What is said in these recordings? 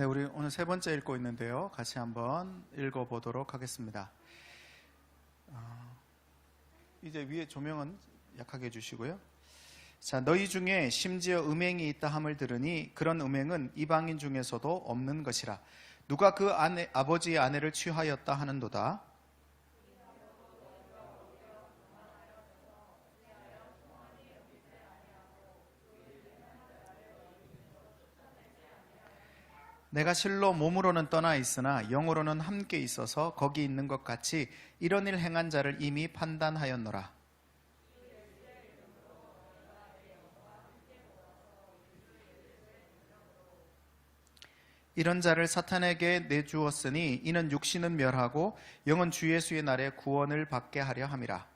네, 우리 오늘 세 번째 읽고 있는데요. 같이 한번 읽어보도록 하겠습니다. 이제 위에 조명은 약하게 해주시고요. 자, 너희 중에 심지어 음행이 있다 함을 들으니 그런 음행은 이방인 중에서도 없는 것이라. 누가 그 아버지의 아내를 취하였다 하는도다. 내가 실로 몸으로는 떠나 있으나 영으로는 함께 있어서 거기 있는 것 같이 이런 일 행한 자를 이미 판단하였노라. 이런 자를 사탄에게 내주었으니 이는 육신은 멸하고 영은 주 예수의 날에 구원을 받게 하려 함이라.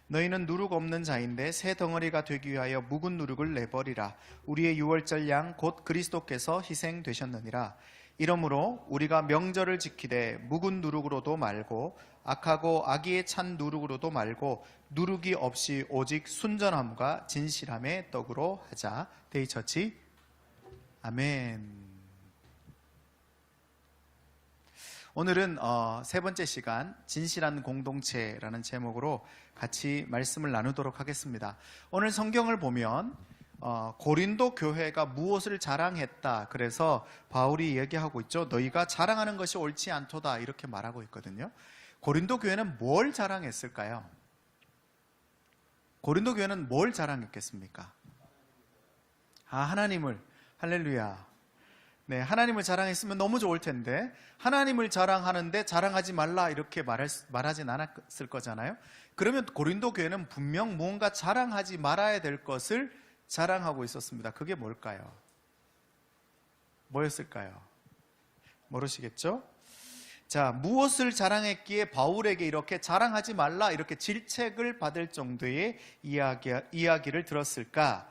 너희는 누룩 없는 자인데 새 덩어리가 되기 위하여 묵은 누룩을 내버리라. 우리의 유월절 양 곧 그리스도께서 희생되셨느니라. 이러므로 우리가 명절을 지키되 묵은 누룩으로도 말고 악하고 악의에 찬 누룩으로도 말고 누룩이 없이 오직 순전함과 진실함의 떡으로 하자. 데이처치 아멘. 오늘은 세 번째 시간 진실한 공동체라는 제목으로 같이 말씀을 나누도록 하겠습니다. 오늘 성경을 보면 고린도 교회가 무엇을 자랑했다. 그래서 바울이 얘기하고 있죠. 너희가 자랑하는 것이 옳지 않도다 이렇게 말하고 있거든요. 고린도 교회는 뭘 자랑했을까요? 고린도 교회는 뭘 자랑했겠습니까? 하나님을. 할렐루야. 네, 하나님을 자랑했으면 너무 좋을 텐데 하나님을 자랑하는데 자랑하지 말라 이렇게 말하진 않았을 거잖아요. 그러면 고린도 교회는 분명 무언가 자랑하지 말아야 될 것을 자랑하고 있었습니다. 그게 뭘까요? 뭐였을까요? 모르시겠죠? 자, 무엇을 자랑했기에 바울에게 이렇게 자랑하지 말라 이렇게 질책을 받을 정도의 이야기를 들었을까?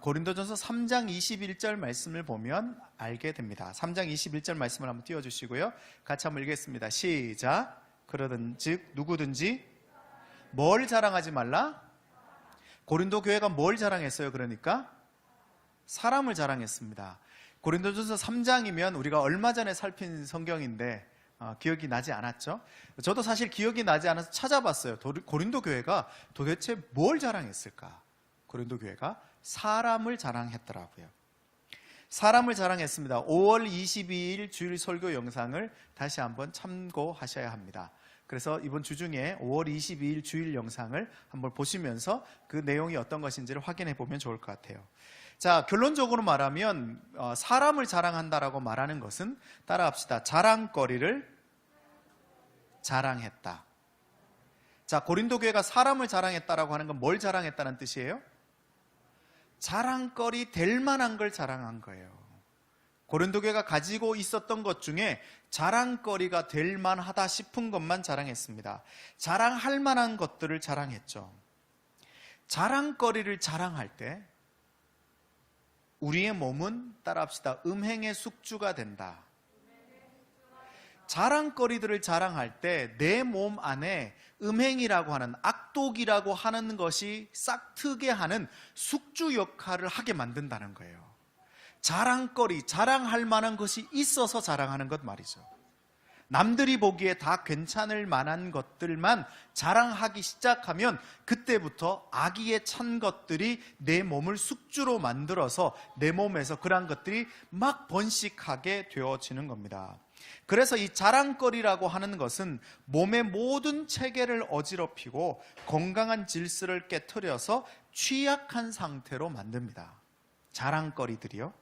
고린도전서 3장 21절 말씀을 보면 알게 됩니다. 3장 21절 말씀을 한번 띄워주시고요. 같이 한번 읽겠습니다. 시작. 그러든즉 누구든지 뭘 자랑하지 말라? 고린도 교회가 뭘 자랑했어요? 그러니까 사람을 자랑했습니다. 고린도전서 3장이면 우리가 얼마 전에 살핀 성경인데 기억이 나지 않았죠? 저도 사실 기억이 나지 않아서 찾아봤어요. 고린도 교회가 도대체 뭘 자랑했을까? 고린도 교회가 사람을 자랑했더라고요. 사람을 자랑했습니다. 5월 22일 주일 설교 영상을 다시 한번 참고하셔야 합니다. 그래서 이번 주 중에 5월 22일 주일 영상을 한번 보시면서 그 내용이 어떤 것인지를 확인해 보면 좋을 것 같아요. 자, 결론적으로 말하면 사람을 자랑한다라고 말하는 것은 따라합시다. 자랑거리를 자랑했다. 자, 고린도 교회가 사람을 자랑했다라고 하는 건 뭘 자랑했다는 뜻이에요? 자랑거리 될 만한 걸 자랑한 거예요. 고린도 교회가 가지고 있었던 것 중에 자랑거리가 될 만하다 싶은 것만 자랑했습니다. 자랑할 만한 것들을 자랑했죠. 자랑거리를 자랑할 때 우리의 몸은 따라합시다. 음행의 숙주가 된다. 자랑거리들을 자랑할 때 내 몸 안에 음행이라고 하는 악독이라고 하는 것이 싹트게 하는 숙주 역할을 하게 만든다는 거예요. 자랑거리, 자랑할 만한 것이 있어서 자랑하는 것 말이죠. 남들이 보기에 다 괜찮을 만한 것들만 자랑하기 시작하면 그때부터 악의에 찬 것들이 내 몸을 숙주로 만들어서 내 몸에서 그러한 것들이 막 번식하게 되어지는 겁니다. 그래서 이 자랑거리라고 하는 것은 몸의 모든 체계를 어지럽히고 건강한 질서를 깨트려서 취약한 상태로 만듭니다. 자랑거리들이요.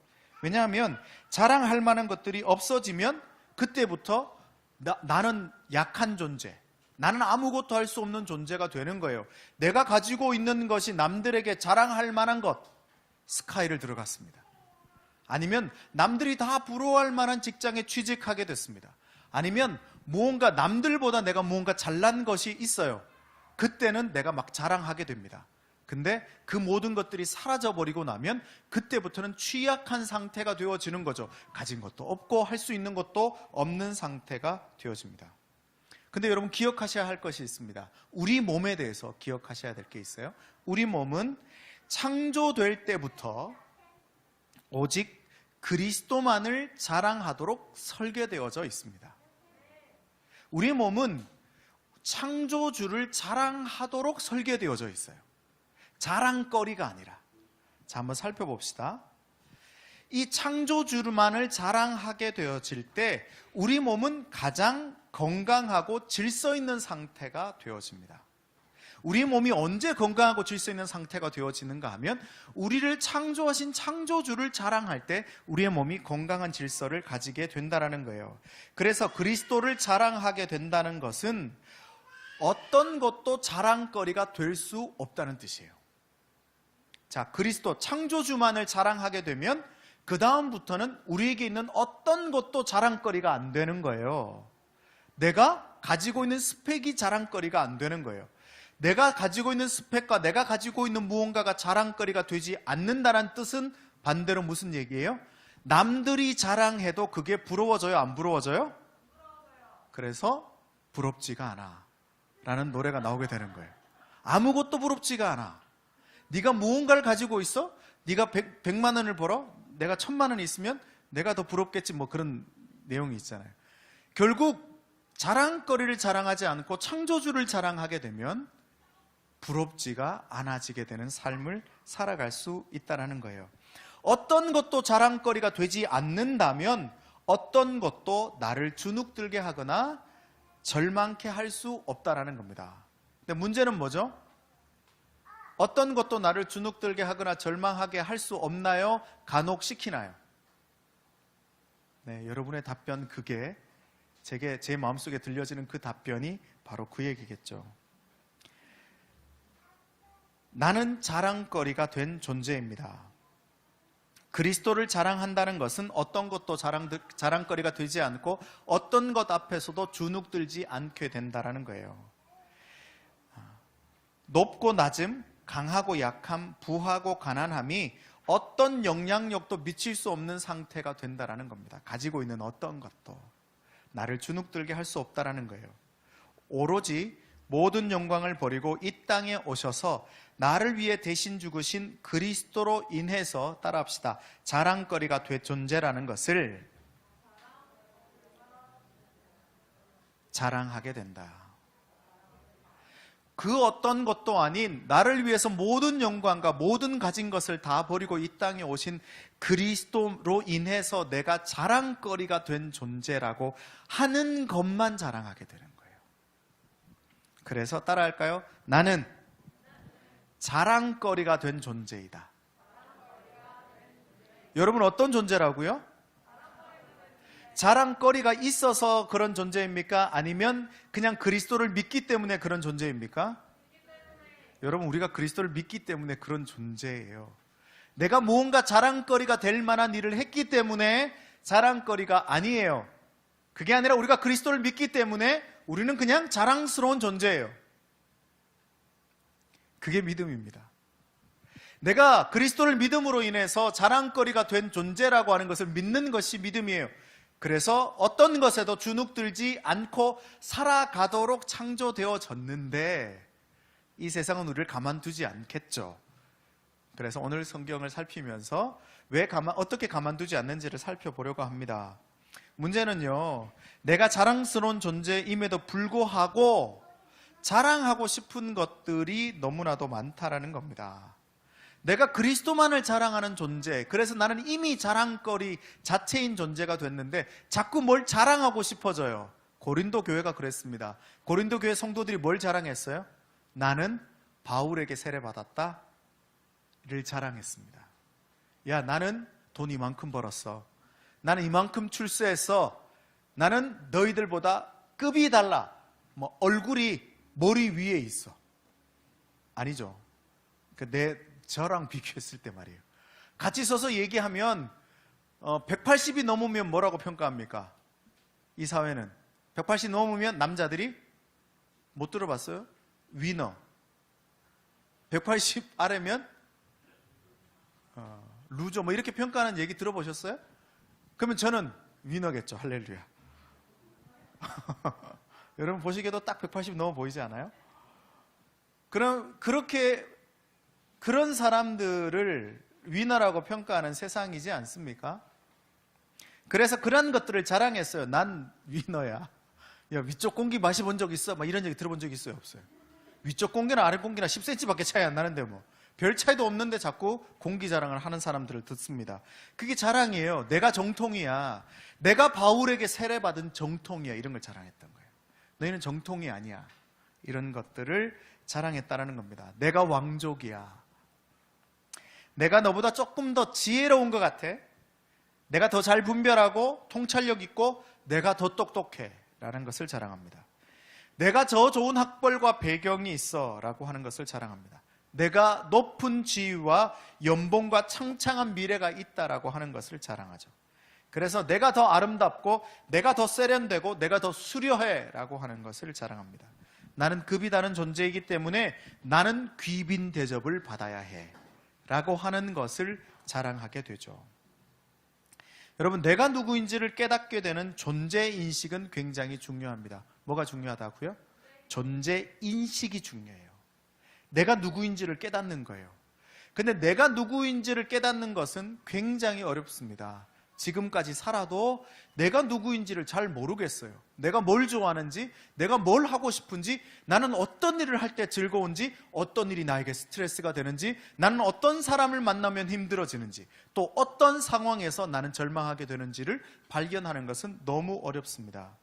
왜냐하면 자랑할 만한 것들이 없어지면 그때부터 나는 약한 존재, 나는 아무것도 할 수 없는 존재가 되는 거예요. 내가 가지고 있는 것이 남들에게 자랑할 만한 것, 스카이를 들어갔습니다. 아니면 남들이 다 부러워할 만한 직장에 취직하게 됐습니다. 아니면 무언가 남들보다 내가 무언가 잘난 것이 있어요. 그때는 내가 막 자랑하게 됩니다. 근데 그 모든 것들이 사라져버리고 나면 그때부터는 취약한 상태가 되어지는 거죠. 가진 것도 없고 할 수 있는 것도 없는 상태가 되어집니다. 근데 여러분 기억하셔야 할 것이 있습니다. 우리 몸에 대해서 기억하셔야 될 게 있어요. 우리 몸은 창조될 때부터 오직 그리스도만을 자랑하도록 설계되어져 있습니다. 우리 몸은 창조주를 자랑하도록 설계되어져 있어요. 자랑거리가 아니라. 자, 한번 살펴봅시다. 이 창조주만을 자랑하게 되어질 때 우리 몸은 가장 건강하고 질서 있는 상태가 되어집니다. 우리 몸이 언제 건강하고 질서 있는 상태가 되어지는가 하면 우리를 창조하신 창조주를 자랑할 때 우리의 몸이 건강한 질서를 가지게 된다는 거예요. 그래서 그리스도를 자랑하게 된다는 것은 어떤 것도 자랑거리가 될 수 없다는 뜻이에요. 자, 그리스도 창조주만을 자랑하게 되면 그 다음부터는 우리에게 있는 어떤 것도 자랑거리가 안 되는 거예요. 내가 가지고 있는 스펙이 자랑거리가 안 되는 거예요. 내가 가지고 있는 스펙과 내가 가지고 있는 무언가가 자랑거리가 되지 않는다는 뜻은 반대로 무슨 얘기예요? 남들이 자랑해도 그게 부러워져요? 안 부러워져요? 그래서 부럽지가 않아 라는 노래가 나오게 되는 거예요. 아무것도 부럽지가 않아. 네가 무언가를 가지고 있어? 네가 100만 원을 벌어? 내가 1000만 원이 있으면 내가 더 부럽겠지, 뭐 그런 내용이 있잖아요. 결국 자랑거리를 자랑하지 않고 창조주를 자랑하게 되면 부럽지가 않아지게 되는 삶을 살아갈 수 있다는 거예요. 어떤 것도 자랑거리가 되지 않는다면 어떤 것도 나를 주눅들게 하거나 절망케 할 수 없다는 겁니다. 근데 문제는 뭐죠? 어떤 것도 나를 주눅들게 하거나 절망하게 할 수 없나요? 간혹 시키나요? 네, 여러분의 답변, 그게 제 마음속에 들려지는 그 답변이 바로 그 얘기겠죠. 나는 자랑거리가 된 존재입니다. 그리스도를 자랑한다는 것은 어떤 것도 자랑거리가 되지 않고 어떤 것 앞에서도 주눅들지 않게 된다는 거예요. 높고 낮음, 강하고 약함, 부하고 가난함이 어떤 영향력도 미칠 수 없는 상태가 된다는 겁니다. 가지고 있는 어떤 것도 나를 주눅들게 할 수 없다는 거예요. 오로지 모든 영광을 버리고 이 땅에 오셔서 나를 위해 대신 죽으신 그리스도로 인해서, 따라합시다, 자랑거리가 된 존재라는 것을 자랑하게 된다. 그 어떤 것도 아닌 나를 위해서 모든 영광과 모든 가진 것을 다 버리고 이 땅에 오신 그리스도로 인해서 내가 자랑거리가 된 존재라고 하는 것만 자랑하게 되는 거예요. 그래서 따라할까요? 나는 자랑거리가 된 존재이다. 여러분, 어떤 존재라고요? 자랑거리가 있어서 그런 존재입니까? 아니면 그냥 그리스도를 믿기 때문에 그런 존재입니까? 여러분, 우리가 그리스도를 믿기 때문에 그런 존재예요. 내가 무언가 자랑거리가 될 만한 일을 했기 때문에 자랑거리가 아니에요. 그게 아니라 우리가 그리스도를 믿기 때문에 우리는 그냥 자랑스러운 존재예요. 그게 믿음입니다. 내가 그리스도를 믿음으로 인해서 자랑거리가 된 존재라고 하는 것을 믿는 것이 믿음이에요. 그래서 어떤 것에도 주눅들지 않고 살아가도록 창조되어졌는데 이 세상은 우리를 가만두지 않겠죠. 그래서 오늘 성경을 살피면서 어떻게 가만두지 않는지를 살펴보려고 합니다. 문제는요, 내가 자랑스러운 존재임에도 불구하고 자랑하고 싶은 것들이 너무나도 많다라는 겁니다. 내가 그리스도만을 자랑하는 존재, 그래서 나는 이미 자랑거리 자체인 존재가 됐는데 자꾸 뭘 자랑하고 싶어져요. 고린도 교회가 그랬습니다. 고린도 교회 성도들이 뭘 자랑했어요? 나는 바울에게 세례받았다 를 자랑했습니다. 야, 나는 돈 이만큼 벌었어. 나는 이만큼 출세했어. 나는 너희들보다 급이 달라. 얼굴이 머리 위에 있어. 아니죠. 저랑 비교했을 때 말이에요. 같이 서서 얘기하면 180이 넘으면 뭐라고 평가합니까? 이 사회는 180 넘으면 남자들이 못 들어봤어요? 위너. 180 아래면 루저, 이렇게 평가하는 얘기 들어보셨어요? 그러면 저는 위너겠죠. 할렐루야. 여러분 보시기에도 딱 180 넘어 보이지 않아요? 그런 사람들을 위너라고 평가하는 세상이지 않습니까? 그래서 그런 것들을 자랑했어요. 난 위너야. 야, 위쪽 공기 마셔본 적 있어? 막 이런 얘기 들어본 적 있어요? 없어요? 위쪽 공기나 아래 공기나 10cm밖에 차이 안 나는데 뭐 별 차이도 없는데 자꾸 공기 자랑을 하는 사람들을 듣습니다. 그게 자랑이에요. 내가 정통이야. 내가 바울에게 세례받은 정통이야. 이런 걸 자랑했던 거예요. 너희는 정통이 아니야. 이런 것들을 자랑했다는 겁니다. 내가 왕족이야. 내가 너보다 조금 더 지혜로운 것 같아. 내가 더 잘 분별하고 통찰력 있고 내가 더 똑똑해 라는 것을 자랑합니다. 내가 더 좋은 학벌과 배경이 있어 라고 하는 것을 자랑합니다. 내가 높은 지위와 연봉과 창창한 미래가 있다라고 하는 것을 자랑하죠. 그래서 내가 더 아름답고 내가 더 세련되고 내가 더 수려해 라고 하는 것을 자랑합니다. 나는 급이 다른 존재이기 때문에 나는 귀빈 대접을 받아야 해 라고 하는 것을 자랑하게 되죠. 여러분, 내가 누구인지를 깨닫게 되는 존재 인식은 굉장히 중요합니다. 뭐가 중요하다고요? 존재 인식이 중요해요. 내가 누구인지를 깨닫는 거예요. 근데 내가 누구인지를 깨닫는 것은 굉장히 어렵습니다. 지금까지 살아도 내가 누구인지를 잘 모르겠어요. 내가 뭘 좋아하는지, 내가 뭘 하고 싶은지, 나는 어떤 일을 할 때 즐거운지, 어떤 일이 나에게 스트레스가 되는지, 나는 어떤 사람을 만나면 힘들어지는지, 또 어떤 상황에서 나는 절망하게 되는지를 발견하는 것은 너무 어렵습니다.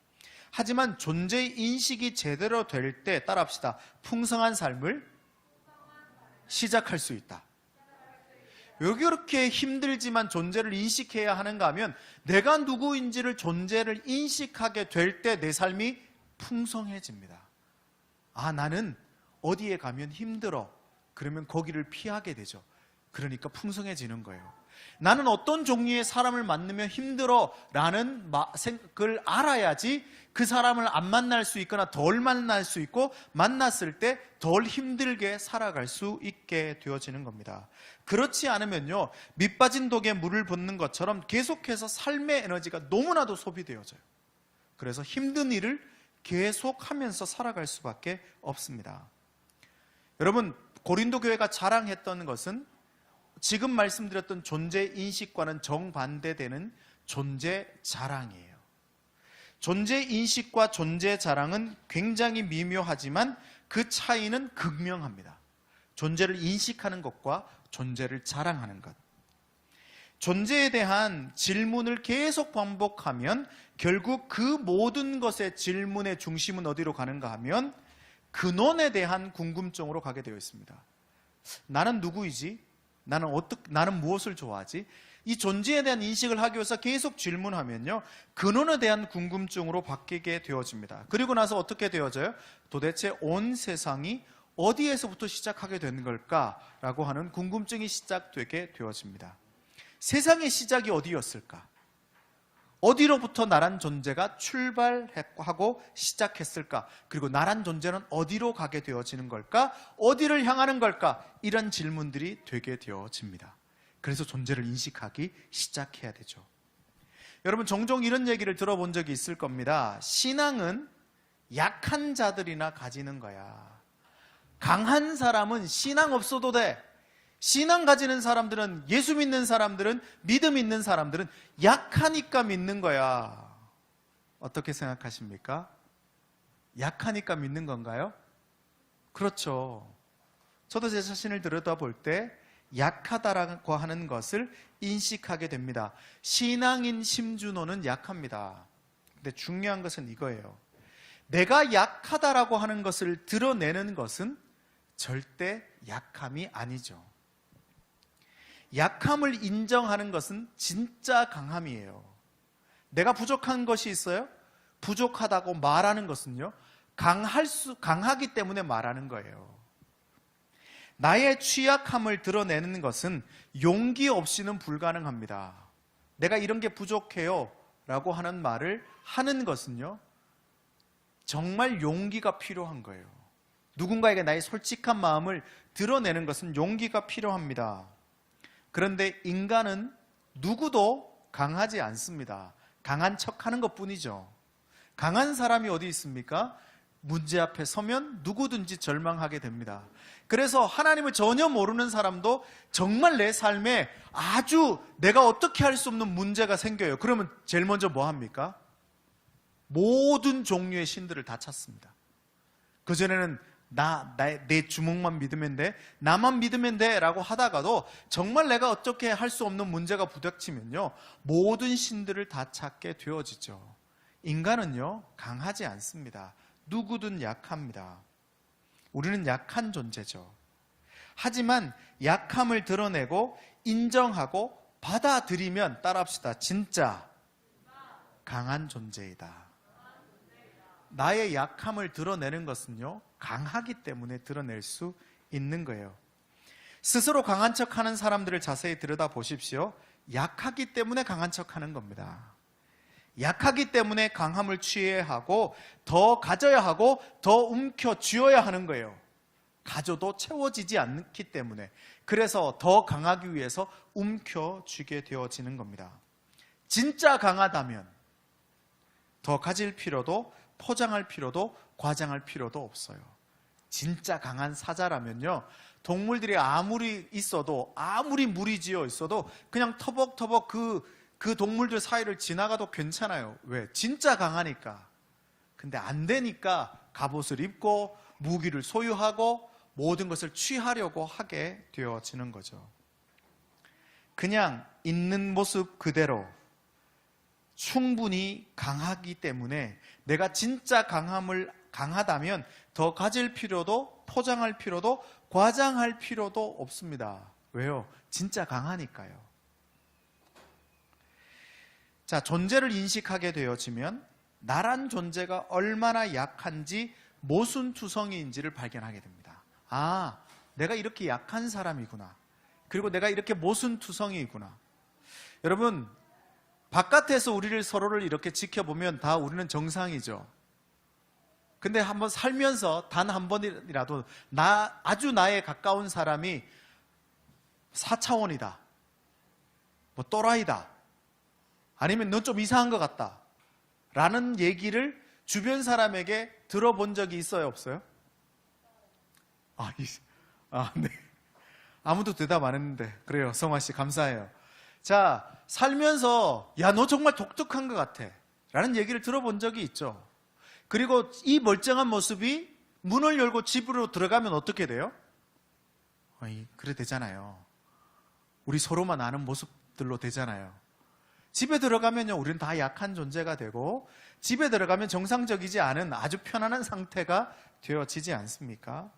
하지만 존재 인식이 제대로 될 때, 따라합시다, 풍성한 삶을 시작할 수 있다. 왜 그렇게 힘들지만 존재를 인식해야 하는가 하면 내가 누구인지를 존재를 인식하게 될 때 내 삶이 풍성해집니다. 아, 나는 어디에 가면 힘들어. 그러면 거기를 피하게 되죠. 그러니까 풍성해지는 거예요. 나는 어떤 종류의 사람을 만나면 힘들어 라는 걸 알아야지 그 사람을 안 만날 수 있거나 덜 만날 수 있고 만났을 때 덜 힘들게 살아갈 수 있게 되어지는 겁니다. 그렇지 않으면요, 밑 빠진 독에 물을 붓는 것처럼 계속해서 삶의 에너지가 너무나도 소비되어져요. 그래서 힘든 일을 계속하면서 살아갈 수밖에 없습니다. 여러분, 고린도 교회가 자랑했던 것은 지금 말씀드렸던 존재 인식과는 정반대되는 존재 자랑이에요. 존재 인식과 존재 자랑은 굉장히 미묘하지만 그 차이는 극명합니다. 존재를 인식하는 것과 존재를 자랑하는 것. 존재에 대한 질문을 계속 반복하면 결국 그 모든 것의 질문의 중심은 어디로 가는가 하면 근원에 대한 궁금증으로 가게 되어 있습니다. 나는 누구이지? 나는 무엇을 좋아하지? 이 존재에 대한 인식을 하기 위해서 계속 질문하면요, 근원에 대한 궁금증으로 바뀌게 되어집니다. 그리고 나서 어떻게 되어져요? 도대체 온 세상이 어디에서부터 시작하게 되는 걸까라고 하는 궁금증이 시작되게 되어집니다. 세상의 시작이 어디였을까? 어디로부터 나란 존재가 출발하고 시작했을까? 그리고 나란 존재는 어디로 가게 되어지는 걸까? 어디를 향하는 걸까? 이런 질문들이 되게 되어집니다. 그래서 존재를 인식하기 시작해야 되죠. 여러분, 종종 이런 얘기를 들어본 적이 있을 겁니다. 신앙은 약한 자들이나 가지는 거야. 강한 사람은 신앙 없어도 돼. 신앙 가지는 사람들은, 예수 믿는 사람들은, 믿음 있는 사람들은 약하니까 믿는 거야. 어떻게 생각하십니까? 약하니까 믿는 건가요? 그렇죠. 저도 제 자신을 들여다볼 때 약하다라고 하는 것을 인식하게 됩니다. 신앙인 심준호는 약합니다. 근데 중요한 것은 이거예요. 내가 약하다라고 하는 것을 드러내는 것은 절대 약함이 아니죠. 약함을 인정하는 것은 진짜 강함이에요. 내가 부족한 것이 있어요? 부족하다고 말하는 것은요, 강하기 때문에 말하는 거예요. 나의 취약함을 드러내는 것은 용기 없이는 불가능합니다. 내가 이런 게 부족해요 라고 하는 말을 하는 것은요, 정말 용기가 필요한 거예요. 누군가에게 나의 솔직한 마음을 드러내는 것은 용기가 필요합니다. 그런데 인간은 누구도 강하지 않습니다. 강한 척 하는 것 뿐이죠. 강한 사람이 어디 있습니까? 문제 앞에 서면 누구든지 절망하게 됩니다. 그래서 하나님을 전혀 모르는 사람도 정말 내 삶에 아주 내가 어떻게 할 수 없는 문제가 생겨요. 그러면 제일 먼저 뭐 합니까? 모든 종류의 신들을 다 찾습니다. 그전에는 내 주먹만 믿으면 돼, 나만 믿으면 돼 라고 하다가도 정말 내가 어떻게 할 수 없는 문제가 부닥치면요, 모든 신들을 다 찾게 되어지죠. 인간은요, 강하지 않습니다. 누구든 약합니다. 우리는 약한 존재죠. 하지만 약함을 드러내고 인정하고 받아들이면, 따라합시다, 진짜 강한 존재이다. 나의 약함을 드러내는 것은요, 강하기 때문에 드러낼 수 있는 거예요. 스스로 강한 척하는 사람들을 자세히 들여다보십시오. 약하기 때문에 강한 척하는 겁니다. 약하기 때문에 강함을 취해야 하고 더 가져야 하고 더 움켜쥐어야 하는 거예요. 가져도 채워지지 않기 때문에. 그래서 더 강하기 위해서 움켜쥐게 되어지는 겁니다. 진짜 강하다면 더 가질 필요도 포장할 필요도 과장할 필요도 없어요. 진짜 강한 사자라면요, 동물들이 아무리 있어도, 아무리 무리지어 있어도 그냥 터벅터벅 그 동물들 사이를 지나가도 괜찮아요. 왜? 진짜 강하니까. 근데 안 되니까 갑옷을 입고 무기를 소유하고 모든 것을 취하려고 하게 되어지는 거죠. 그냥 있는 모습 그대로 충분히 강하기 때문에 내가 진짜 강하다면 더 가질 필요도 포장할 필요도 과장할 필요도 없습니다. 왜요? 진짜 강하니까요. 자, 존재를 인식하게 되어지면 나란 존재가 얼마나 약한지 모순투성이인지를 발견하게 됩니다. 아, 내가 이렇게 약한 사람이구나. 그리고 내가 이렇게 모순투성이구나. 여러분, 바깥에서 서로를 이렇게 지켜보면 다 우리는 정상이죠. 근데 한번 살면서 단 한 번이라도 아주 나에 가까운 사람이 4차원이다, 뭐 또라이다, 아니면 넌 좀 이상한 것 같다 라는 얘기를 주변 사람에게 들어본 적이 있어요, 없어요? 네. 아무도 대답 안 했는데. 그래요, 성화씨 감사해요. 자, 살면서 야, 너 정말 독특한 것 같아 라는 얘기를 들어본 적이 있죠. 그리고 이 멀쩡한 모습이 문을 열고 집으로 들어가면 어떻게 돼요? 그래 되잖아요. 우리 서로만 아는 모습들로 되잖아요. 집에 들어가면요, 우리는 다 약한 존재가 되고, 집에 들어가면 정상적이지 않은 아주 편안한 상태가 되어지지 않습니까?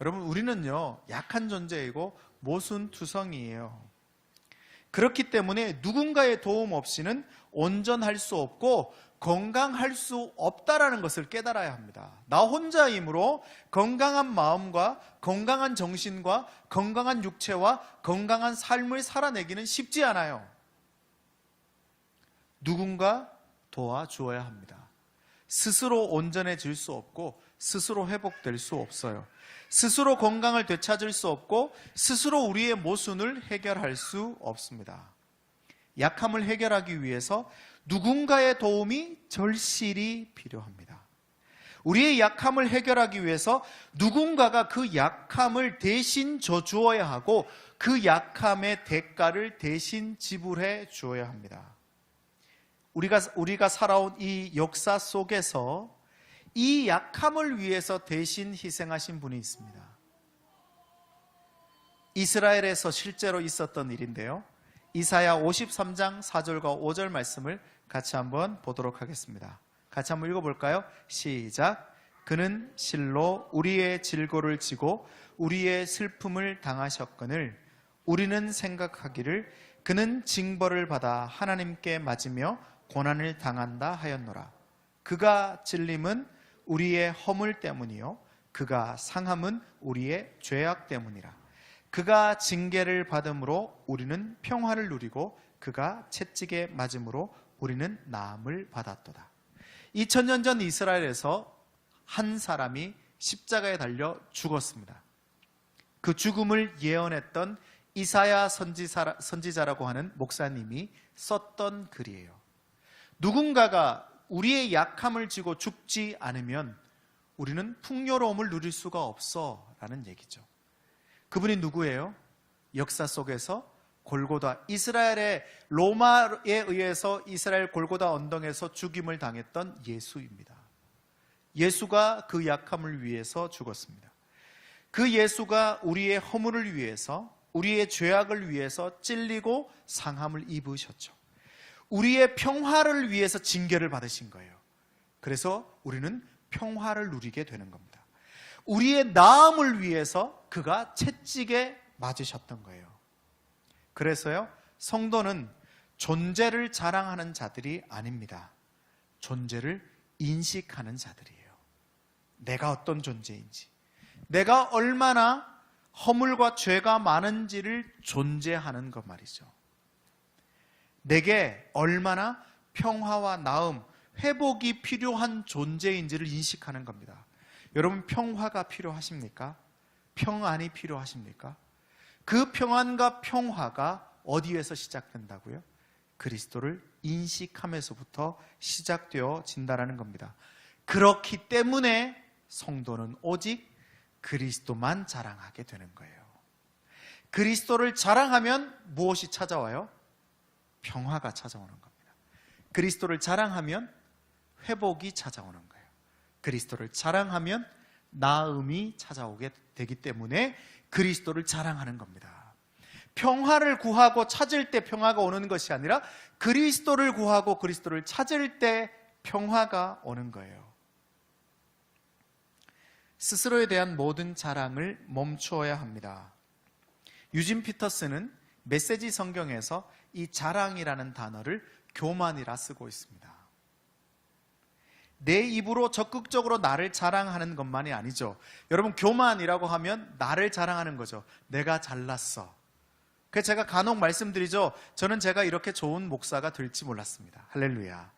여러분, 우리는요, 약한 존재이고 모순투성이에요. 그렇기 때문에 누군가의 도움 없이는 온전할 수 없고 건강할 수 없다라는 것을 깨달아야 합니다. 나 혼자이므로 건강한 마음과 건강한 정신과 건강한 육체와 건강한 삶을 살아내기는 쉽지 않아요. 누군가 도와주어야 합니다. 스스로 온전해질 수 없고 스스로 회복될 수 없어요. 스스로 건강을 되찾을 수 없고 스스로 우리의 모순을 해결할 수 없습니다. 약함을 해결하기 위해서 누군가의 도움이 절실히 필요합니다. 우리의 약함을 해결하기 위해서 누군가가 그 약함을 대신 져주어야 하고 그 약함의 대가를 대신 지불해 주어야 합니다. 우리가 살아온 이 역사 속에서 이 약함을 위해서 대신 희생하신 분이 있습니다. 이스라엘에서 실제로 있었던 일인데요, 이사야 53장 4절과 5절 말씀을 같이 한번 보도록 하겠습니다. 같이 한번 읽어볼까요? 시작. 그는 실로 우리의 질고를 지고 우리의 슬픔을 당하셨거늘 우리는 생각하기를 그는 징벌을 받아 하나님께 맞으며 고난을 당한다 하였노라. 그가 찔림은 우리의 허물 때문이요 그가 상함은 우리의 죄악 때문이라. 그가 징계를 받음으로 우리는 평화를 누리고 그가 채찍에 맞음으로 우리는 나음을 받았도다. 2000년 전 이스라엘에서 한 사람이 십자가에 달려 죽었습니다. 그 죽음을 예언했던 이사야 선지자라고 하는 목사님이 썼던 글이에요. 누군가가 우리의 약함을 지고 죽지 않으면 우리는 풍요로움을 누릴 수가 없어 라는 얘기죠. 그분이 누구예요? 역사 속에서 골고다, 이스라엘의 로마에 의해서 이스라엘 골고다 언덕에서 죽임을 당했던 예수입니다. 예수가 그 약함을 위해서 죽었습니다. 그 예수가 우리의 허물을 위해서, 우리의 죄악을 위해서 찔리고 상함을 입으셨죠. 우리의 평화를 위해서 징계를 받으신 거예요. 그래서 우리는 평화를 누리게 되는 겁니다. 우리의 나음을 위해서 그가 채찍에 맞으셨던 거예요. 그래서요, 성도는 존재를 자랑하는 자들이 아닙니다. 존재를 인식하는 자들이에요. 내가 어떤 존재인지, 내가 얼마나 허물과 죄가 많은지를 존재하는 것 말이죠. 내게 얼마나 평화와 나음, 회복이 필요한 존재인지를 인식하는 겁니다. 여러분, 평화가 필요하십니까? 평안이 필요하십니까? 그 평안과 평화가 어디에서 시작된다고요? 그리스도를 인식하면서부터 시작되어진다는 겁니다. 그렇기 때문에 성도는 오직 그리스도만 자랑하게 되는 거예요. 그리스도를 자랑하면 무엇이 찾아와요? 평화가 찾아오는 겁니다. 그리스도를 자랑하면 회복이 찾아오는 거예요. 그리스도를 자랑하면 나음이 찾아오게 되기 때문에 그리스도를 자랑하는 겁니다. 평화를 구하고 찾을 때 평화가 오는 것이 아니라 그리스도를 구하고 그리스도를 찾을 때 평화가 오는 거예요. 스스로에 대한 모든 자랑을 멈추어야 합니다. 유진 피터스는 메시지 성경에서 이 자랑이라는 단어를 교만이라 쓰고 있습니다. 내 입으로 적극적으로 나를 자랑하는 것만이 아니죠. 여러분, 교만이라고 하면 나를 자랑하는 거죠. 내가 잘났어. 그래서 제가 간혹 말씀드리죠. 저는 제가 이렇게 좋은 목사가 될지 몰랐습니다. 할렐루야.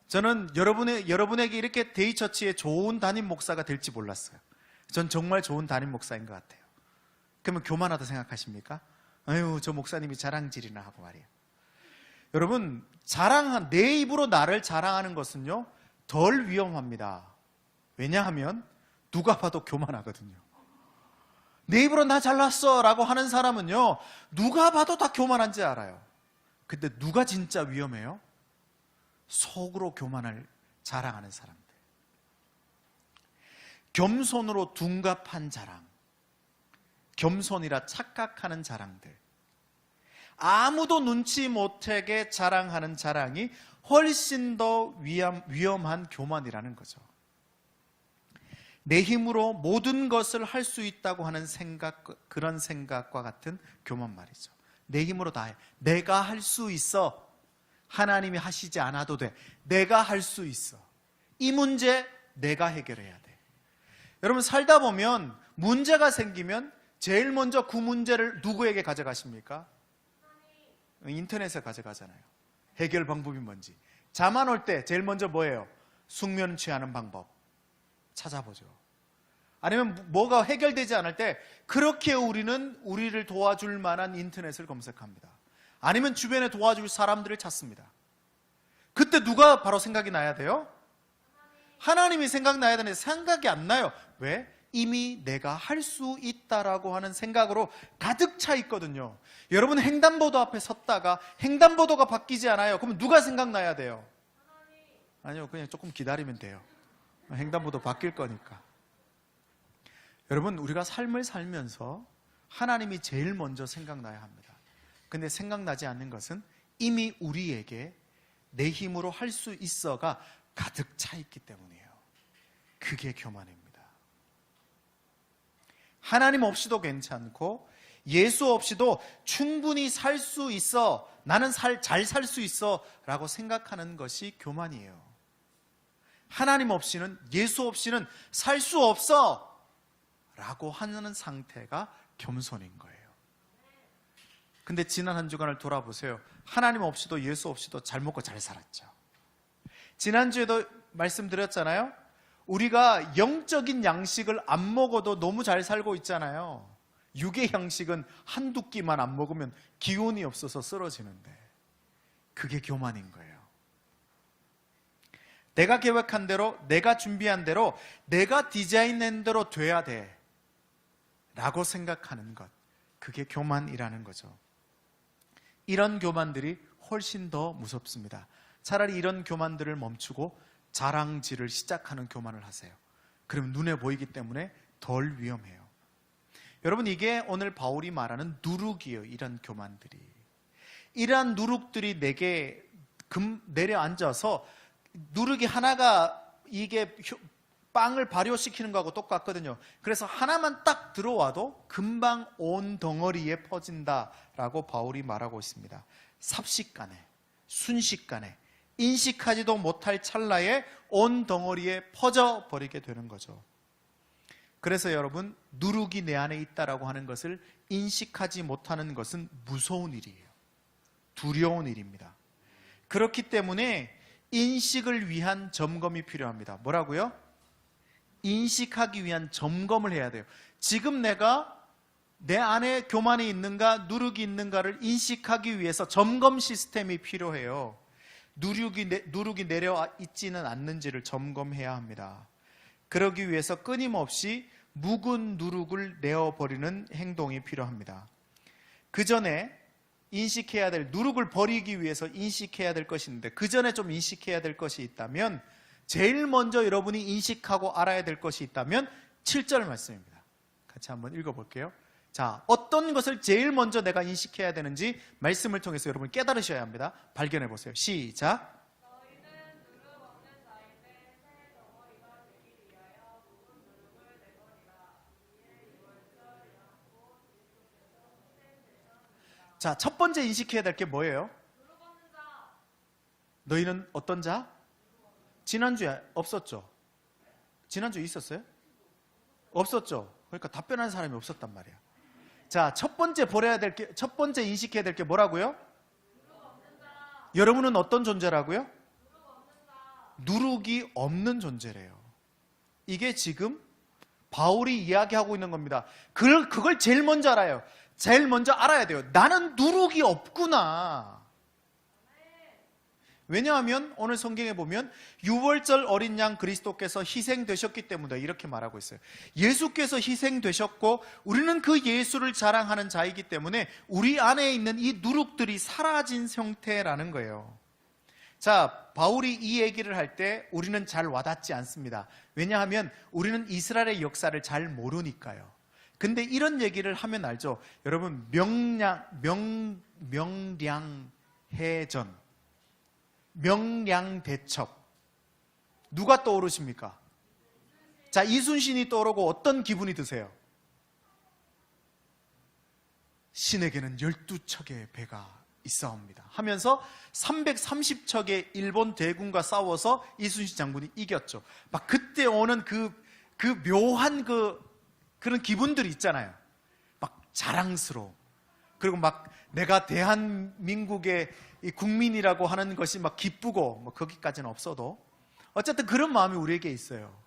저는 여러분에게 이렇게 데이처치의 좋은 담임 목사가 될지 몰랐어요. 전 정말 좋은 담임 목사인 것 같아요. 그러면 교만하다 생각하십니까? 아유, 저 목사님이 자랑질이나 하고 말이에요. 여러분, 내 입으로 나를 자랑하는 것은요, 덜 위험합니다. 왜냐하면 누가 봐도 교만하거든요. 내 입으로 나 잘났어 라고 하는 사람은요, 누가 봐도 다 교만한지 알아요. 근데 누가 진짜 위험해요? 속으로 교만을 자랑하는 사람들. 겸손으로 둔갑한 자랑, 겸손이라 착각하는 자랑들, 아무도 눈치 못하게 자랑하는 자랑이 훨씬 더 위험한 교만이라는 거죠. 내 힘으로 모든 것을 할 수 있다고 하는 생각, 그런 생각과 같은 교만 말이죠. 내 힘으로 다 해. 내가 할 수 있어. 하나님이 하시지 않아도 돼. 내가 할 수 있어. 이 문제 내가 해결해야 돼. 여러분, 살다 보면 문제가 생기면 제일 먼저 그 문제를 누구에게 가져가십니까? 인터넷에 가져가잖아요. 해결 방법이 뭔지. 잠 안 올 때 제일 먼저 뭐예요? 숙면 취하는 방법 찾아보죠. 아니면 뭐가 해결되지 않을 때 그렇게 우리를 도와줄 만한 인터넷을 검색합니다. 아니면 주변에 도와줄 사람들을 찾습니다. 그때 누가 바로 생각이 나야 돼요? 하나님이 생각나야 되는데 생각이 안 나요. 왜? 이미 내가 할 수 있다라고 하는 생각으로 가득 차 있거든요. 여러분, 횡단보도 앞에 섰다가 횡단보도가 바뀌지 않아요. 그러면 누가 생각나야 돼요? 아니요, 그냥 조금 기다리면 돼요. 횡단보도 바뀔 거니까. 여러분, 우리가 삶을 살면서 하나님이 제일 먼저 생각나야 합니다. 근데 생각나지 않는 것은 이미 우리에게 내 힘으로 할 수 있어가 가득 차 있기 때문이에요. 그게 교만입니다. 하나님 없이도 괜찮고 예수 없이도 충분히 살 수 있어, 나는 잘 살 수 있어 라고 생각하는 것이 교만이에요. 하나님 없이는, 예수 없이는 살 수 없어 라고 하는 상태가 겸손인 거예요. 근데 지난 한 주간을 돌아보세요. 하나님 없이도 예수 없이도 잘 먹고 잘 살았죠. 지난주에도 말씀드렸잖아요. 우리가 영적인 양식을 안 먹어도 너무 잘 살고 있잖아요. 육의 양식은 한두 끼만 안 먹으면 기운이 없어서 쓰러지는데 그게 교만인 거예요. 내가 계획한 대로, 내가 준비한 대로, 내가 디자인한 대로 돼야 돼 라고 생각하는 것, 그게 교만이라는 거죠. 이런 교만들이 훨씬 더 무섭습니다. 차라리 이런 교만들을 멈추고 자랑질을 시작하는 교만을 하세요. 그러면 눈에 보이기 때문에 덜 위험해요. 여러분, 이게 오늘 바울이 말하는 누룩이에요. 이런 교만들이, 이러한 누룩들이 내게 내려앉아서, 누룩이 하나가 이게 빵을 발효시키는 거하고 똑같거든요. 그래서 하나만 딱 들어와도 금방 온 덩어리에 퍼진다라고 바울이 말하고 있습니다. 삽시간에, 순식간에, 인식하지도 못할 찰나에 온 덩어리에 퍼져 버리게 되는 거죠. 그래서 여러분, 누룩이 내 안에 있다라고 하는 것을 인식하지 못하는 것은 무서운 일이에요. 두려운 일입니다. 그렇기 때문에 인식을 위한 점검이 필요합니다. 뭐라고요? 인식하기 위한 점검을 해야 돼요. 지금 내가 내 안에 교만이 있는가, 누룩이 있는가를 인식하기 위해서 점검 시스템이 필요해요. 누룩이 내려와 있지는 않는지를 점검해야 합니다. 그러기 위해서 끊임없이 묵은 누룩을 내어버리는 행동이 필요합니다. 그 전에 인식해야 될, 누룩을 버리기 위해서 인식해야 될 것이 있는데, 그 전에 좀 인식해야 될 것이 있다면, 제일 먼저 여러분이 인식하고 알아야 될 것이 있다면 7절 말씀입니다. 같이 한번 읽어볼게요. 자, 어떤 것을 제일 먼저 내가 인식해야 되는지 말씀을 통해서 여러분 깨달으셔야 합니다. 발견해 보세요. 시작. 자, 첫 번째 인식해야 될 게 뭐예요? 너희는 어떤 자? 지난주에 없었죠? 지난주에 있었어요? 없었죠? 그러니까 답변하는 사람이 없었단 말이야. 자, 첫 번째 인식해야 될 게 뭐라고요? 여러분은 어떤 존재라고요? 누룩이 없는 존재래요. 이게 지금 바울이 이야기하고 있는 겁니다. 그걸 제일 먼저 알아요. 제일 먼저 알아야 돼요. 나는 누룩이 없구나. 왜냐하면 오늘 성경에 보면 유월절 어린 양 그리스도께서 희생되셨기 때문에 이렇게 말하고 있어요. 예수께서 희생되셨고 우리는 그 예수를 자랑하는 자이기 때문에 우리 안에 있는 이 누룩들이 사라진 형태라는 거예요. 자, 바울이 이 얘기를 할 때 우리는 잘 와닿지 않습니다. 왜냐하면 우리는 이스라엘의 역사를 잘 모르니까요. 근데 이런 얘기를 하면 알죠. 여러분, 명량해전, 명량대첩, 누가 떠오르십니까? 자, 이순신이 떠오르고 어떤 기분이 드세요? 신에게는 12척의 배가 있사옵니다 하면서 330척의 일본 대군과 싸워서 이순신 장군이 이겼죠. 막 그때 오는 그 묘한 그런 기분들이 있잖아요. 막 자랑스러워. 그리고 막 내가 대한민국의 이 국민이라고 하는 것이 막 기쁘고, 뭐 거기까지는 없어도 어쨌든 그런 마음이 우리에게 있어요.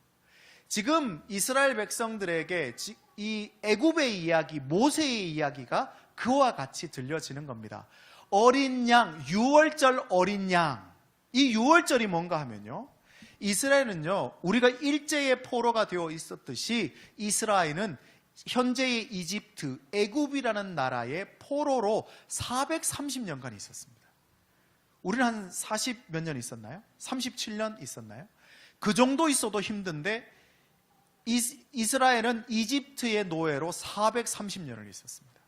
지금 이스라엘 백성들에게 이 애굽의 이야기, 모세의 이야기가 그와 같이 들려지는 겁니다. 어린 양, 유월절 어린 양. 이 유월절이 뭔가 하면요, 이스라엘은요, 우리가 일제의 포로가 되어 있었듯이 이스라엘은 현재의 이집트, 애굽이라는 나라의 포로로 430년간 있었습니다. 우리는 한 40 몇 년 있었나요? 37년 있었나요? 그 정도 있어도 힘든데 이스라엘은 이집트의 노예로 430년을 있었습니다.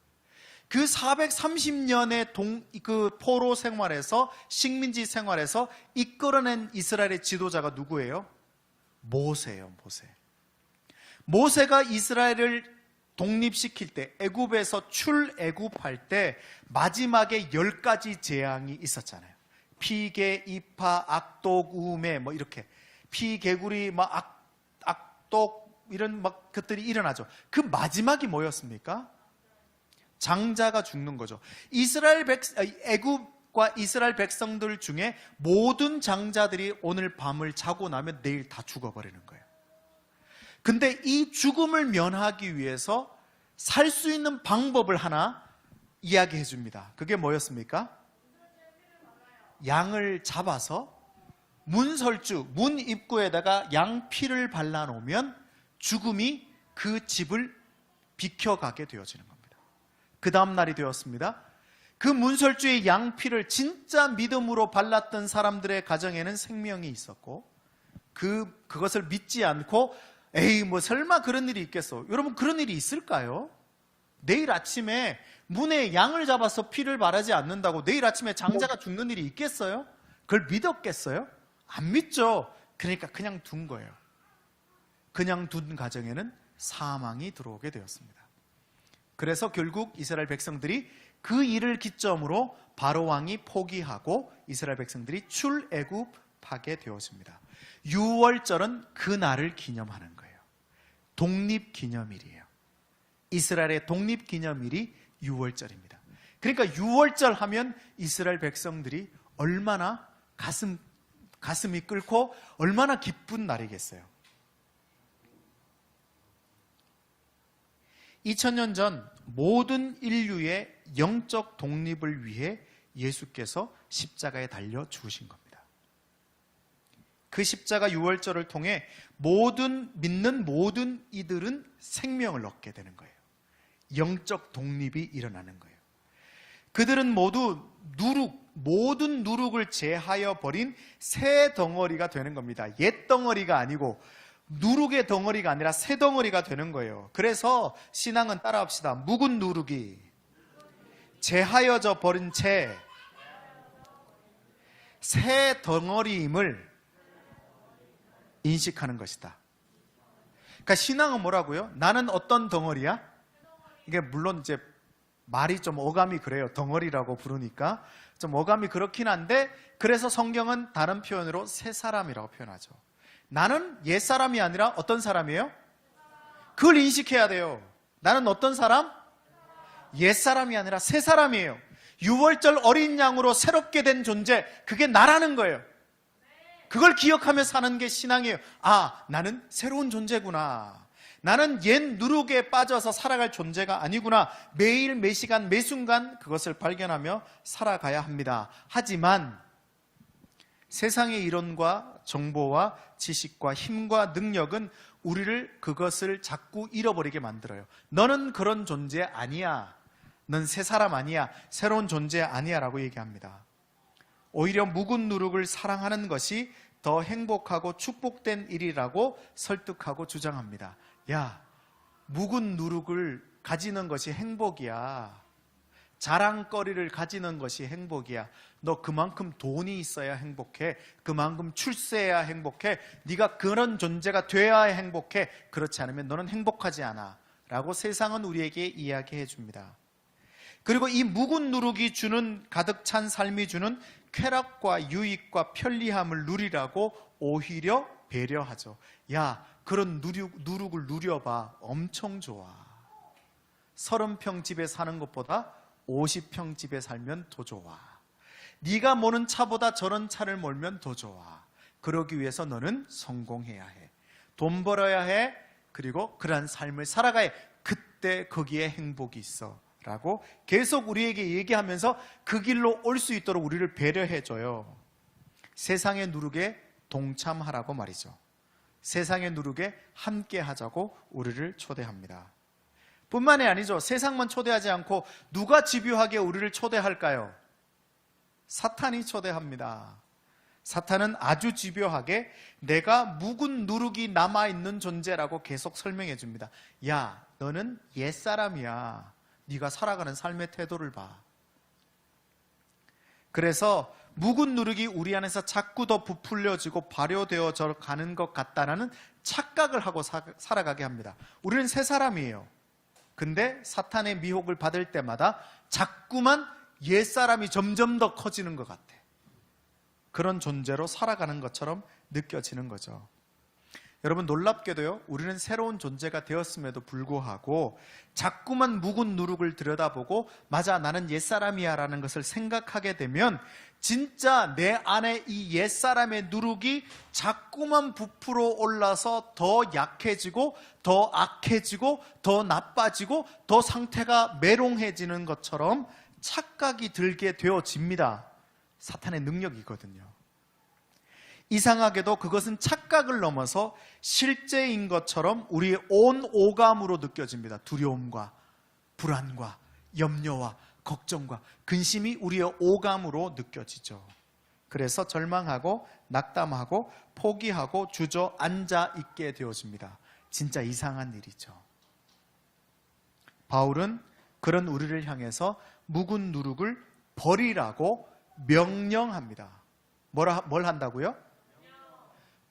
그 430년의 그 포로 생활에서, 식민지 생활에서 이끌어낸 이스라엘의 지도자가 누구예요? 모세예요. 모세가 이스라엘을 독립시킬 때, 애굽에서 출애굽할 때 마지막에 10가지 재앙이 있었잖아요. 피개, 이파, 악독, 우매, 뭐 이렇게 피개구리, 막 악독 이런 막 것들이 일어나죠. 그 마지막이 뭐였습니까? 장자가 죽는 거죠. 애굽과 이스라엘 백성들 중에 모든 장자들이 오늘 밤을 자고 나면 내일 다 죽어버리는 거예요. 근데 이 죽음을 면하기 위해서 살 수 있는 방법을 하나 이야기해 줍니다. 그게 뭐였습니까? 양을 잡아서 문설주, 문 입구에다가 양 피를 발라놓으면 죽음이 그 집을 비켜가게 되어지는 겁니다. 그 다음 날이 되었습니다. 그 문설주의 양 피를 진짜 믿음으로 발랐던 사람들의 가정에는 생명이 있었고, 그것을 믿지 않고 에이 뭐 설마 그런 일이 있겠어. 여러분, 그런 일이 있을까요? 내일 아침에 문에 양을 잡아서 피를 바르지 않는다고 내일 아침에 장자가 죽는 일이 있겠어요? 그걸 믿었겠어요? 안 믿죠. 그러니까 그냥 둔 거예요. 그냥 둔 가정에는 사망이 들어오게 되었습니다. 그래서 결국 이스라엘 백성들이 그 일을 기점으로 바로 왕이 포기하고 이스라엘 백성들이 출애굽하게 되었습니다. 유월절은 그 날을 기념하는 거예요. 독립기념일이에요. 이스라엘의 독립기념일이 유월절입니다. 그러니까 유월절 하면 이스라엘 백성들이 얼마나 가슴이 끓고 얼마나 기쁜 날이겠어요. 2000년 전 모든 인류의 영적 독립을 위해 예수께서 십자가에 달려 죽으신 겁니다. 그 십자가 유월절을 통해 믿는 모든 이들은 생명을 얻게 되는 거예요. 영적 독립이 일어나는 거예요. 그들은 모두 모든 누룩을 제하여 버린 새 덩어리가 되는 겁니다. 옛 덩어리가 아니고 누룩의 덩어리가 아니라 새 덩어리가 되는 거예요. 그래서 신앙은 따라합시다. 묵은 누룩이 제하여져 버린 채 새 덩어리임을 인식하는 것이다. 그러니까 신앙은 뭐라고요? 나는 어떤 덩어리야? 이게 물론 이제 말이 좀 어감이 그래요. 덩어리라고 부르니까 좀 어감이 그렇긴 한데, 그래서 성경은 다른 표현으로 새 사람이라고 표현하죠. 나는 옛 사람이 아니라 어떤 사람이에요? 그걸 인식해야 돼요. 나는 어떤 사람? 옛 사람이 아니라 새 사람이에요. 유월절 어린 양으로 새롭게 된 존재, 그게 나라는 거예요. 그걸 기억하며 사는 게 신앙이에요. 아, 나는 새로운 존재구나. 나는 옛 누룩에 빠져서 살아갈 존재가 아니구나. 매일 매시간 매순간 그것을 발견하며 살아가야 합니다. 하지만 세상의 이론과 정보와 지식과 힘과 능력은 우리를 그것을 자꾸 잃어버리게 만들어요. 너는 그런 존재 아니야. 넌 새 사람 아니야. 새로운 존재 아니야 라고 얘기합니다. 오히려 묵은 누룩을 사랑하는 것이 더 행복하고 축복된 일이라고 설득하고 주장합니다. 야, 묵은 누룩을 가지는 것이 행복이야. 자랑거리를 가지는 것이 행복이야. 너 그만큼 돈이 있어야 행복해. 그만큼 출세해야 행복해. 네가 그런 존재가 돼야 행복해. 그렇지 않으면 너는 행복하지 않아 라고 세상은 우리에게 이야기해 줍니다. 그리고 이 묵은 누룩이 주는, 가득 찬 삶이 주는 쾌락과 유익과 편리함을 누리라고 오히려 배려하죠. 야, 그런 누룩을 누려봐. 엄청 좋아. 30평 집에 사는 것보다 50평 집에 살면 더 좋아. 네가 모는 차보다 저런 차를 몰면 더 좋아. 그러기 위해서 너는 성공해야 해. 돈 벌어야 해. 그리고 그러한 삶을 살아가야 해. 그때 거기에 행복이 있어 라고 계속 우리에게 얘기하면서 그 길로 올 수 있도록 우리를 배려해줘요. 세상의 누룩에 동참하라고 말이죠. 세상의 누룩에 함께 하자고 우리를 초대합니다. 뿐만이 아니죠. 세상만 초대하지 않고 누가 집요하게 우리를 초대할까요? 사탄이 초대합니다. 사탄은 아주 집요하게 내가 묵은 누룩이 남아있는 존재라고 계속 설명해 줍니다. 야, 너는 옛사람이야. 네가 살아가는 삶의 태도를 봐. 그래서 묵은 누룩이 우리 안에서 자꾸 더 부풀려지고 발효되어져 가는 것 같다는 착각을 하고 살아가게 합니다. 우리는 새 사람이에요. 근데 사탄의 미혹을 받을 때마다 자꾸만 옛사람이 점점 더 커지는 것 같아. 그런 존재로 살아가는 것처럼 느껴지는 거죠. 여러분, 놀랍게도요, 우리는 새로운 존재가 되었음에도 불구하고 자꾸만 묵은 누룩을 들여다보고 맞아, 나는 옛사람이야 라는 것을 생각하게 되면 진짜 내 안에 이 옛사람의 누룩이 자꾸만 부풀어 올라서 더 약해지고 더 악해지고 더 나빠지고 더 상태가 메롱해지는 것처럼 착각이 들게 되어집니다. 사탄의 능력이거든요. 이상하게도 그것은 착각을 넘어서 실제인 것처럼 우리의 온 오감으로 느껴집니다. 두려움과 불안과 염려와 걱정과 근심이 우리의 오감으로 느껴지죠. 그래서 절망하고 낙담하고 포기하고 주저앉아 있게 되어집니다. 진짜 이상한 일이죠. 바울은 그런 우리를 향해서 묵은 누룩을 버리라고 명령합니다. 뭘 한다고요?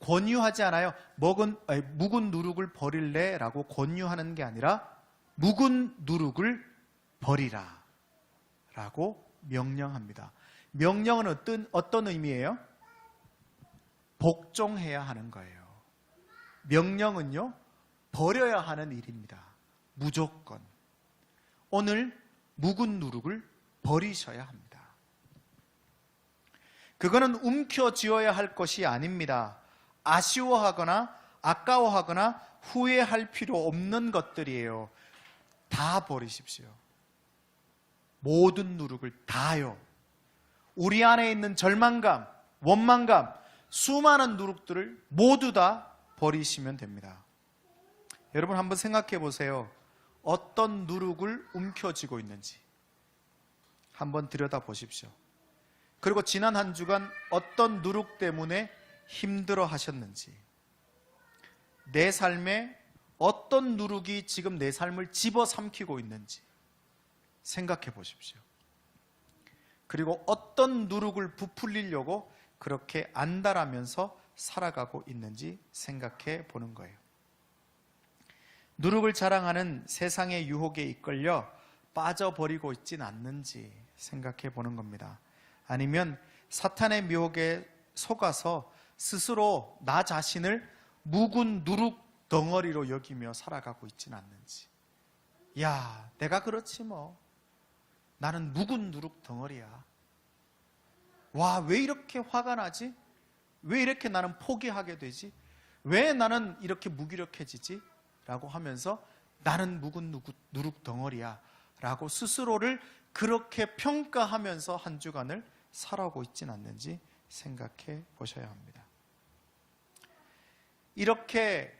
권유하지 않아요. 묵은 누룩을 버릴래? 라고 권유하는 게 아니라 묵은 누룩을 버리라 라고 명령합니다. 명령은 어떤 의미예요? 복종해야 하는 거예요. 명령은요, 버려야 하는 일입니다. 무조건. 오늘 묵은 누룩을 버리셔야 합니다. 그거는 움켜쥐어야 할 것이 아닙니다. 아쉬워하거나 아까워하거나 후회할 필요 없는 것들이에요. 다 버리십시오. 모든 누룩을 다요. 우리 안에 있는 절망감, 원망감, 수많은 누룩들을 모두 다 버리시면 됩니다. 여러분 한번 생각해 보세요. 어떤 누룩을 움켜쥐고 있는지 한번 들여다 보십시오. 그리고 지난 한 주간 어떤 누룩 때문에 힘들어 하셨는지, 내 삶에 어떤 누룩이 지금 내 삶을 집어삼키고 있는지 생각해 보십시오. 그리고 어떤 누룩을 부풀리려고 그렇게 안달하면서 살아가고 있는지 생각해 보는 거예요. 누룩을 자랑하는 세상의 유혹에 이끌려 빠져버리고 있진 않는지 생각해 보는 겁니다. 아니면 사탄의 유혹에 속아서 스스로 나 자신을 묵은 누룩 덩어리로 여기며 살아가고 있진 않는지. 야, 내가 그렇지 뭐. 나는 묵은 누룩 덩어리야. 와, 왜 이렇게 화가 나지? 왜 이렇게 나는 포기하게 되지? 왜 나는 이렇게 무기력해지지? 라고 하면서 나는 묵은 누룩 덩어리야 라고 스스로를 그렇게 평가하면서 한 주간을 살아오고 있진 않는지 생각해 보셔야 합니다. 이렇게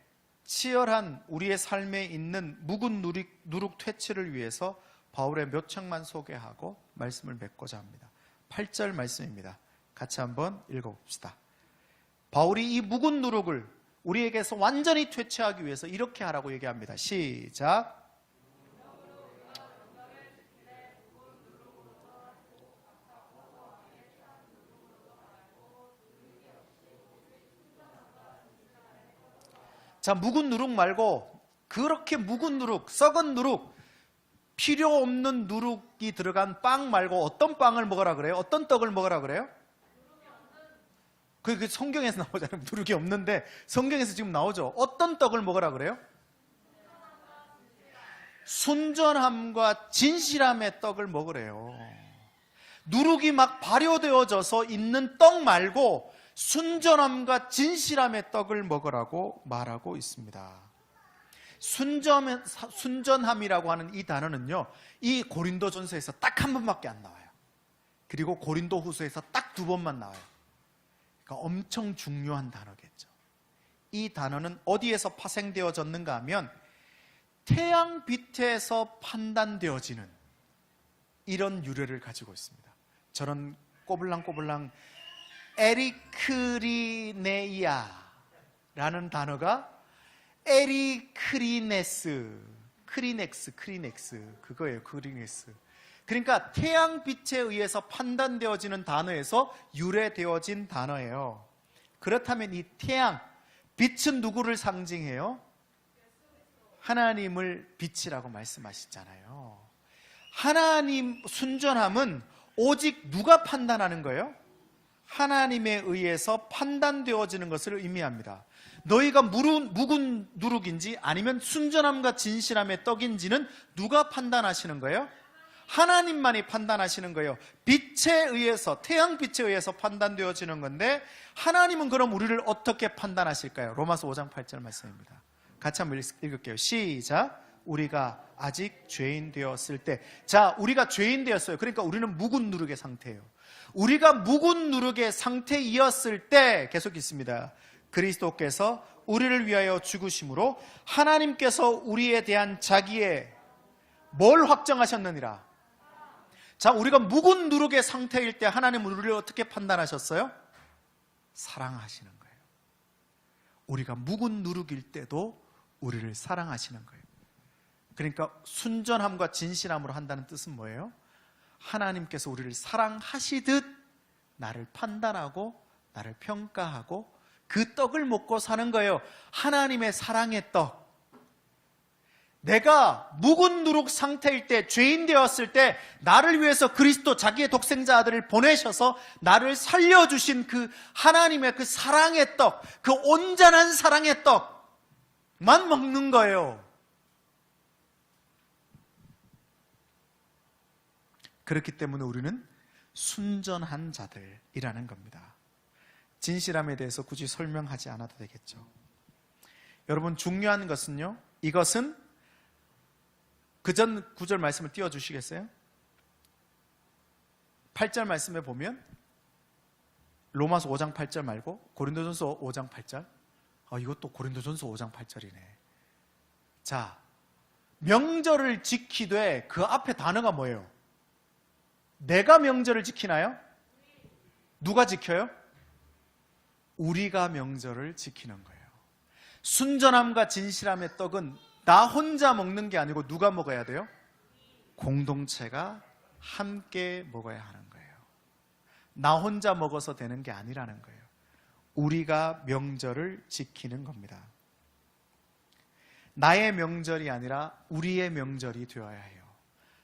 치열한 우리의 삶에 있는 묵은 누룩 퇴치를 위해서 바울의 몇 책만 소개하고 말씀을 맺고자 합니다. 8절 말씀입니다. 같이 한번 읽어봅시다. 바울이 이 묵은 누룩을 우리에게서 완전히 퇴치하기 위해서 이렇게 하라고 얘기합니다. 시작. 자, 묵은 누룩 말고 그렇게 묵은 누룩, 썩은 누룩, 필요 없는 누룩이 들어간 빵 말고 어떤 빵을 먹으라 그래요? 어떤 떡을 먹으라 그래요? 그 성경에서 나오잖아요. 누룩이 없는데 성경에서 지금 나오죠. 어떤 떡을 먹으라 그래요? 순전함과 진실함의 떡을 먹으래요. 누룩이 막 발효되어져서 있는 떡 말고 순전함과 진실함의 떡을 먹으라고 말하고 있습니다. 순전함이라고 하는 이 단어는요, 이 고린도전서에서 딱 한 번밖에 안 나와요. 그리고 고린도후서에서 딱 2번만 나와요. 그러니까 엄청 중요한 단어겠죠. 이 단어는 어디에서 파생되어졌는가 하면 태양빛에서 판단되어지는 이런 유래를 가지고 있습니다. 저런 꼬불랑꼬불랑 에리크리네이아라는 단어가 에리크리넥스 그거예요. 크리넥스. 그러니까 태양빛에 의해서 판단되어지는 단어에서 유래되어진 단어예요. 그렇다면 이 태양, 빛은 누구를 상징해요? 하나님을 빛이라고 말씀하시잖아요. 하나님 순전함은 오직 누가 판단하는 거예요? 하나님에 의해서 판단되어지는 것을 의미합니다. 너희가 묵은 누룩인지 아니면 순전함과 진실함의 떡인지는 누가 판단하시는 거예요? 하나님만이 판단하시는 거예요. 빛에 의해서, 태양빛에 의해서 판단되어지는 건데 하나님은 그럼 우리를 어떻게 판단하실까요? 로마서 5장 8절 말씀입니다. 같이 한번 읽을게요. 시작. 우리가 아직 죄인 되었을 때, 자, 우리가 죄인 되었어요. 그러니까 우리는 묵은 누룩의 상태예요. 우리가 묵은 누룩의 상태이었을 때, 계속 있습니다. 그리스도께서 우리를 위하여 죽으심으로 하나님께서 우리에 대한 자기의 뭘 확정하셨느니라. 자, 우리가 묵은 누룩의 상태일 때 하나님은 우리를 어떻게 판단하셨어요? 사랑하시는 거예요. 우리가 묵은 누룩일 때도 우리를 사랑하시는 거예요. 그러니까 순전함과 진실함으로 한다는 뜻은 뭐예요? 하나님께서 우리를 사랑하시듯 나를 판단하고 나를 평가하고 그 떡을 먹고 사는 거예요. 하나님의 사랑의 떡. 내가 묵은 누룩 상태일 때, 죄인 되었을 때 나를 위해서 그리스도 자기의 독생자 아들을 보내셔서 나를 살려주신 그 하나님의 그 사랑의 떡, 그 온전한 사랑의 떡만 먹는 거예요. 그렇기 때문에 우리는 순전한 자들이라는 겁니다. 진실함에 대해서 굳이 설명하지 않아도 되겠죠. 여러분, 중요한 것은요, 이것은 그 전 9절 말씀을 띄워주시겠어요? 8절 말씀에 보면 로마서 5장 8절 말고 고린도전서 5장 8절. 이것도 고린도전서 5장 8절이네. 자, 명절을 지키되 그 앞에 단어가 뭐예요? 내가 명절을 지키나요? 누가 지켜요? 우리가 명절을 지키는 거예요. 순전함과 진실함의 떡은 나 혼자 먹는 게 아니고 누가 먹어야 돼요? 공동체가 함께 먹어야 하는 거예요. 나 혼자 먹어서 되는 게 아니라는 거예요. 우리가 명절을 지키는 겁니다. 나의 명절이 아니라 우리의 명절이 되어야 해요.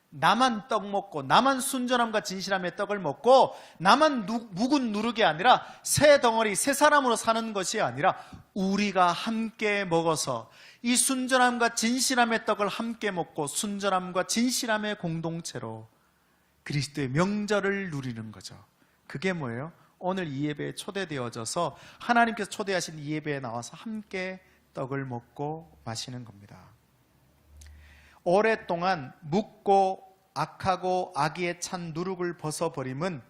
나만 떡 먹고 나만 순전함과 진실함의 떡을 먹고 나만 묵은 누룩이 아니라 새 덩어리 새 사람으로 사는 것이 아니라 우리가 함께 먹어서 이 순전함과 진실함의 떡을 함께 먹고 순전함과 진실함의 공동체로 그리스도의 명절을 누리는 거죠. 그게 뭐예요? 오늘 이 예배에 초대되어져서 하나님께서 초대하신 이 예배에 나와서 함께 떡을 먹고 마시는 겁니다. 오랫동안 묵고 악하고 악의에 찬 누룩을 벗어버림은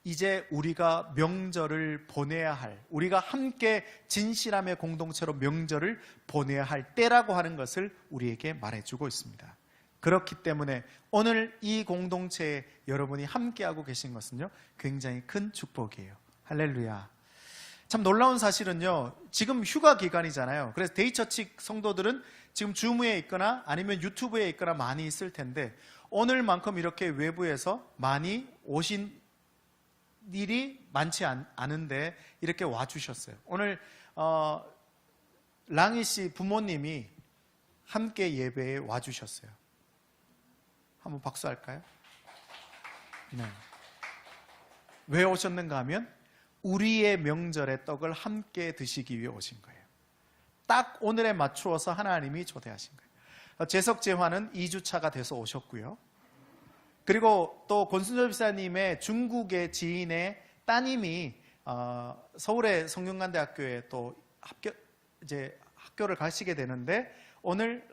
이제 우리가 명절을 보내야 할, 우리가 함께 진실함의 공동체로 명절을 보내야 할 때라고 하는 것을 우리에게 말해주고 있습니다. 그렇기 때문에 오늘 이 공동체에 여러분이 함께하고 계신 것은요, 굉장히 큰 축복이에요. 할렐루야. 참 놀라운 사실은요, 지금 휴가 기간이잖아요. 그래서 데이처치 성도들은 지금 줌에 있거나 아니면 유튜브에 있거나 많이 있을 텐데 오늘만큼 이렇게 외부에서 많이 오신 일이 많지 않은데 이렇게 와주셨어요. 오늘 랑이 씨 부모님이 함께 예배에 와주셨어요. 한번 박수할까요? 네. 왜 오셨는가 하면 우리의 명절의 떡을 함께 드시기 위해 오신 거예요. 딱 오늘에 맞추어서 하나님이 초대하신 거예요. 재석재화는 2주차가 돼서 오셨고요. 그리고 또 권순절 집사님의 중국의 지인의 따님이 서울의 성균관대학교에 또 학교를 가시게 되는데 오늘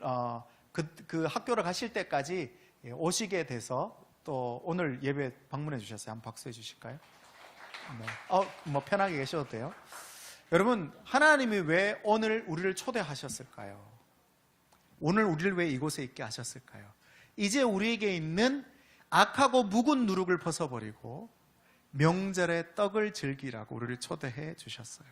그 학교를 가실 때까지 오시게 돼서 또 오늘 예배 방문해 주셨어요. 한번 박수해 주실까요? 네. 편하게 계셔도 돼요. 여러분, 하나님이 왜 오늘 우리를 초대하셨을까요? 오늘 우리를 왜 이곳에 있게 하셨을까요? 이제 우리에게 있는 악하고 묵은 누룩을 벗어버리고 명절의 떡을 즐기라고 우리를 초대해 주셨어요.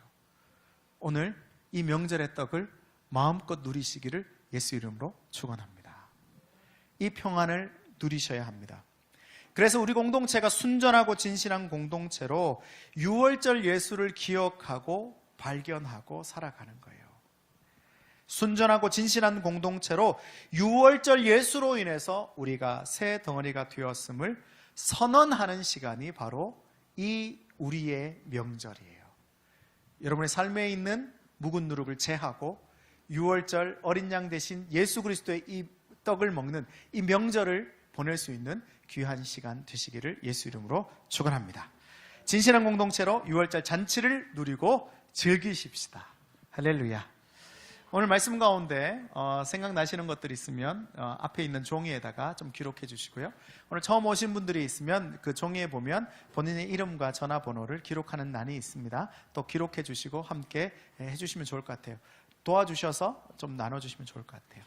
오늘 이 명절의 떡을 마음껏 누리시기를 예수 이름으로 축원합니다. 이 평안을 누리셔야 합니다. 그래서 우리 공동체가 순전하고 진실한 공동체로 유월절 예수를 기억하고 발견하고 살아가는 거예요. 순전하고 진실한 공동체로 유월절 예수로 인해서 우리가 새 덩어리가 되었음을 선언하는 시간이 바로 이 우리의 명절이에요. 여러분의 삶에 있는 묵은 누룩을 제하고 유월절 어린 양 대신 예수 그리스도의 이 떡을 먹는 이 명절을 보낼 수 있는 귀한 시간 되시기를 예수 이름으로 축원합니다. 진실한 공동체로 유월절 잔치를 누리고 즐기십시다. 할렐루야. 오늘 말씀 가운데 생각나시는 것들이 있으면 앞에 있는 종이에다가 좀 기록해 주시고요. 오늘 처음 오신 분들이 있으면 그 종이에 보면 본인의 이름과 전화번호를 기록하는欄이 있습니다. 또 기록해 주시고 함께 해주시면 좋을 것 같아요. 도와주셔서 좀 나눠주시면 좋을 것 같아요.